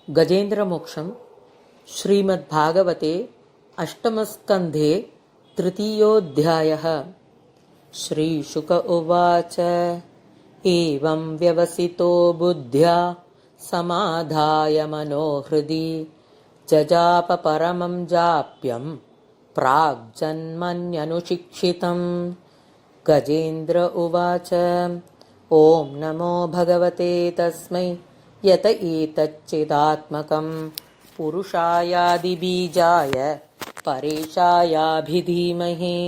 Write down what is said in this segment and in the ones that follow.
गजेन्द्रमोक्षं श्रीमद्भागवते अष्टमस्कन्धे तृतीयोऽध्यायः। श्रीशुक उवाच एवं व्यवसितो बुद्ध्या समाधाय मनोहृदि जजाप परमं जाप्यं प्राग्जन्मन्यनुशिक्षितम्। गजेन्द्र उवाच ॐ नमो भगवते तस्मै यत एतच्चिदात्मकं पुरुषायादिबीजाय परेशायाभिधीमहि।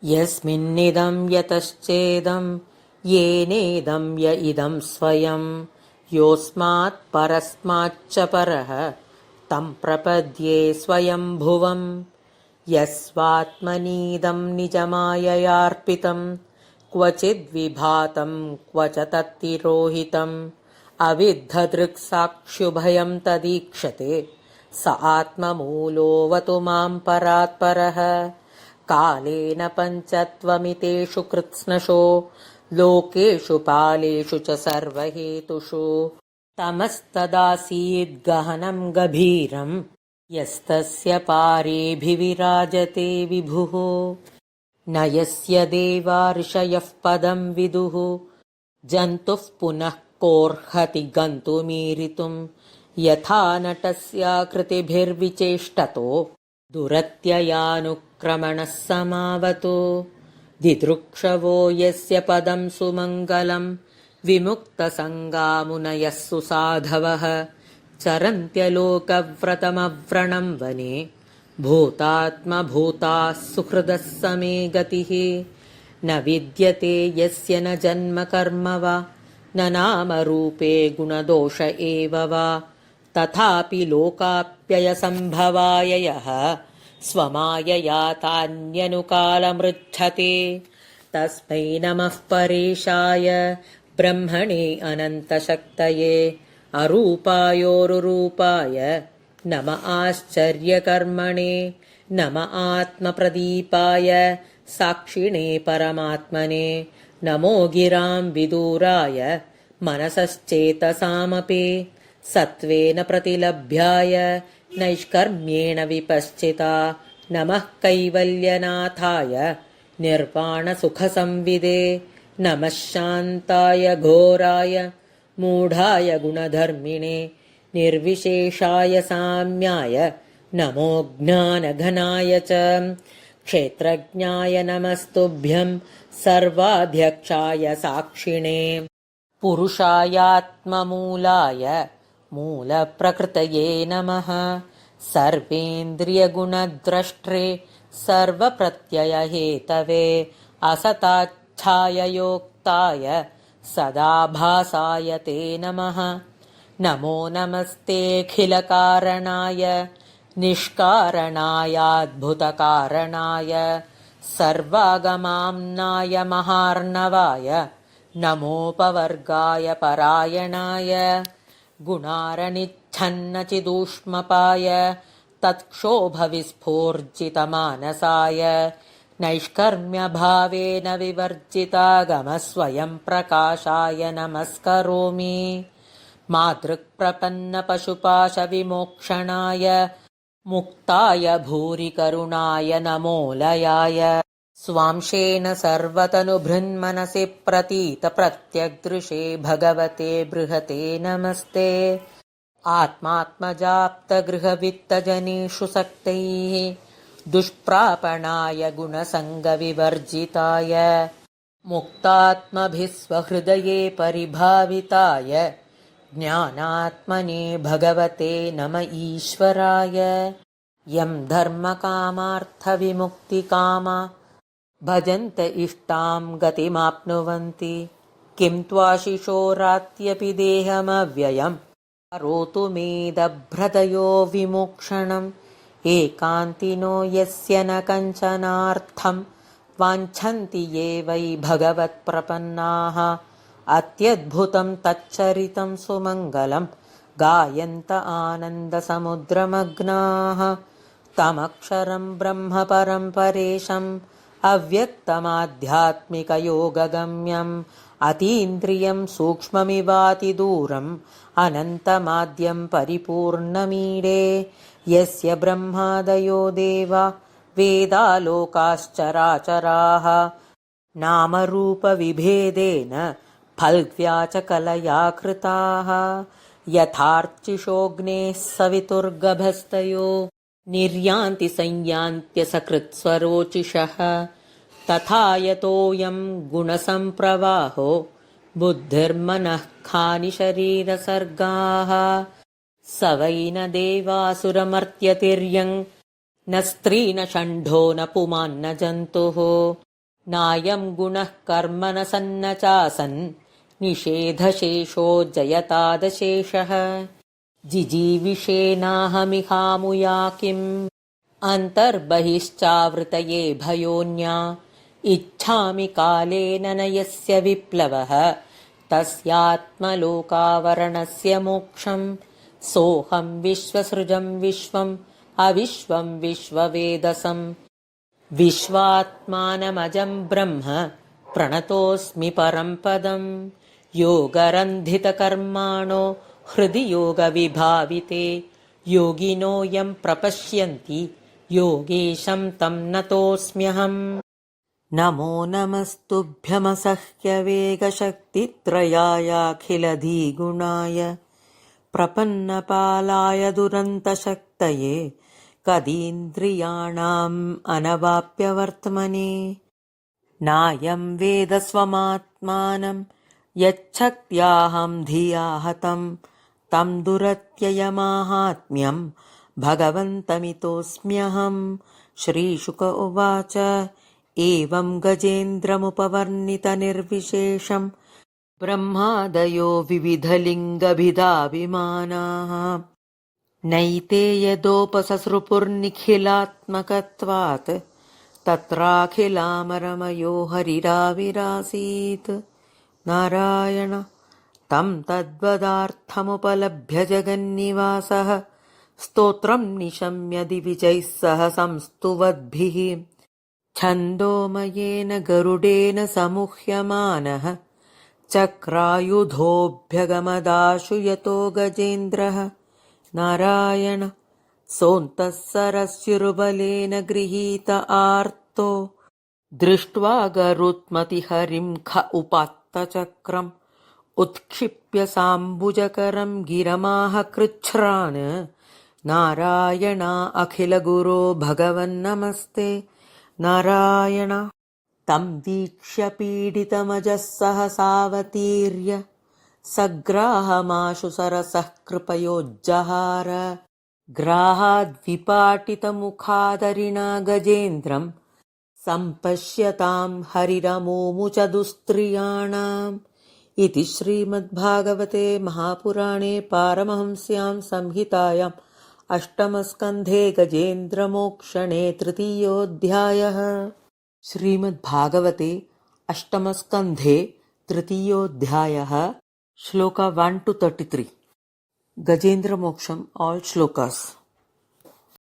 यस्मिन्निदं यतश्चेदं येनेदं य इदं स्वयं योऽस्मात् परस्माच्च परः तं प्रपद्ये स्वयंभुवम्। यस्वात्मनीदं निजमाययार्पितं क्वचिद्विभातं क्व च तत्तिरोहितम् अविद्धदृक्साक्षुभयं तदीक्षते स आत्ममूलोऽवतु मां परात्परः। कालेन पञ्चत्वमितेषु कृत्स्नशो लोकेषु पालेषु च सर्वहेतुषु तमस्तदासीद्गहनं गभीरं यस्तस्य पारेऽभिविराजते विभुः। न यस्य देवा ऋषयः पदं विदुः जन्तुः पुनः कोऽर्हति गन्तुमीरितुं यथा नटस्याकृतिभिर्विचेष्टतो दुरत्ययानुक्रमणः समावतो। दिदृक्षवो यस्य पदं सुमङ्गलं विमुक्तसङ्गामुनयः सुसाधवः चरन्त्यलोकव्रतमव्रणं वने भूतात्मभूताः सुहृदः समे गतिः। न विद्यते यस्य न जन्म कर्म वा न नामरूपे गुणदोष एव वा तथापि लोकाप्ययसम्भवाय यः स्वमायया तान्यनुकालमृच्छते तस्मै नमः परेशाय ब्रह्मणे अनन्तशक्तये अरूपायोरुरूपाय नम आश्चर्यकर्मणे नम आत्मप्रदीपाय साक्षिणे परमात्मने नमो गिरां विदूराय मनसश्चेतसामपि सत्त्वेन प्रतिलभ्याय नैष्कर्म्येण विपश्चिता नमः कैवल्यनाथाय निर्वाणसुखसंविदे नमः शान्ताय घोराय मूढाय गुणधर्मिणे निर्विशेषाय साम्याय नमो ज्ञानघनाय च क्षेत्रज्ञाय नमस्तुभ्यं सर्वाध्यक्षाय साक्षिणे पुरुषायात्ममूलाय मूलप्रकृतये नमः सर्वेन्द्रियगुणद्रष्ट्रे सर्वप्रत्ययहेतवे असताच्छाययोक्ताय सदाभासाय ते नमः। नमो नमस्तेऽखिलकारणाय निष्कारणायाद्भुतकारणाय सर्वागमाम्नाय महार्णवाय नमोपवर्गाय परायणाय गुणारनिच्छन्नचिदूष्मपाय तत्क्षोभविस्फूर्जितमानसाय नैष्कर्म्यभावेन विवर्जितागमस्वयं प्रकाशाय नमस्करोमि। मातृक्प्रपन्नपशुपाशविमोक्षणाय मुक्ताय भूरिकरुणाय नमोलयाय स्वांशेन सर्वतनुभृन्मनसि प्रतीतप्रत्यग्दृशे भगवते बृहते नमस्ते। आत्मात्मजाप्तगृहवित्तजनेषु सक्तैः दुष्प्रापणाय गुणसङ्गविवर्जिताय मुक्तात्मभिः स्वहृदये परिभाविताय ज्ञानात्मने भगवते नम ईश्वराय। यं धर्मकामार्थविमुक्तिकामा भजन्त इष्टां गतिमाप्नुवन्ति किं त्वाशिशोरात्यपि देहमव्ययं करोतु मेदभ्रदयो विमोक्षणम्। एकान्तिनो यस्य न कञ्चनार्थं वाञ्छन्ति ये वै भगवत्प्रपन्नाः अत्यद्भुतं तच्चरितं सुमङ्गलं गायन्त आनन्दसमुद्रमग्नाः तमक्षरं ब्रह्म परं परेशम् अव्यक्तमाध्यात्मिकयोगगम्यम् अतीन्द्रियं सूक्ष्ममिवातिदूरम् अनन्तमाद्यं परिपूर्णमीडे यस्य ब्रह्मादयो देवा वेदालोकाश्चराचराः नामरूपविभेदेन फल्व्या च कलया कृताः यथार्चिषोऽग्नेः सवितुर्गभस्तयो निर्यान्ति संयान्त्यसकृत्स्वरोचिषः तथा यतोऽयं गुणसम्प्रवाहो बुद्धिर्मनः खानि शरीरसर्गाः स वै न देवासुरमर्त्यतिर्यं न स्त्री न षण्ढो न पुमान्न जन्तुः नायं गुणः कर्म न सन्न चासन् निषेधशेषो जयतादशेषः जिजीविषेनाहमिहामुया किम् अन्तर्बहिश्चावृतये भयोन्या इच्छामि कालेन न यस्य विप्लवः तस्यात्मलोकावरणस्य मोक्षम् सोऽहं विश्वसृजं विश्वम् अविश्वं विश्ववेदसम् विश्वात्मानमजं ब्रह्म प्रणतोऽस्मि परं पदम् योगरन्धितकर्माणो हृदि योगविभाविते योगिनो यं प्रपश्यन्ति योगेशं तं नतोऽस्म्यहम् नमो नमस्तुभ्यमसह्यवेगशक्तित्रयायाखिलधीगुणाय प्रपन्नपालाय दुरन्तशक्तये कदीन्द्रियाणाम् अनवाप्यवर्त्मने नायं वेद स्वमात्मानं यच्छक्त्याहं धिया हतं तं दुरत्ययमाहात्म्यं भगवन्तमितोऽस्म्यहम् श्रीशुक उवाच एवं गजेन्द्रमुपवर्णितनिर्विशेषं ब्रह्मादयो विविधलिङ्गभिदाभिमानाः नैते यदोपससृपुर्निखिलात्मकत्वात् तत्राखिलामरमयो हरिराविरासीत् नारायण तं तद्वदार्थमुपलभ्य जगन्निवासः स्तोत्रं निशम्य दिविजैः सह संस्तुवद्भिः छन्दोमयेन गरुडेन समुह्यमानः चक्रायुधोऽभ्यगमदाशु यतो गजेन्द्रः नारायण सोऽन्तः सरस्युर्बलेन गृहीत आर्तो दृष्ट्वा गरुत्मतिहरिं ख उपात्तचक्रम् उत्क्षिप्य साम्बुजकरं गिरमाह कृच्छ्रान् नारायणा अखिलगुरो भगवन्नमस्ते नारायण तं वीक्ष्य पीडितमजः सहसावतीर्य सग्राहमाशु सरसः कृपयोज्जहार ग्राहाद्विपाटितमुखादरिणा गजेन्द्रम् सम्पश्यतां हरिरमोमुच दुस्त्रियाणाम् इति श्रीमद्भागवते महापुराणे पारमहंस्यां संहितायाम् अष्टमस्कन्धे गजेन्द्रमोक्षणे तृतीयोऽध्यायः श्रीमद्भागवते अष्टमस्कन्धे तृतीयोऽध्यायः श्लोक 1 to 33 गजेन्द्र मोक्षम all shlokas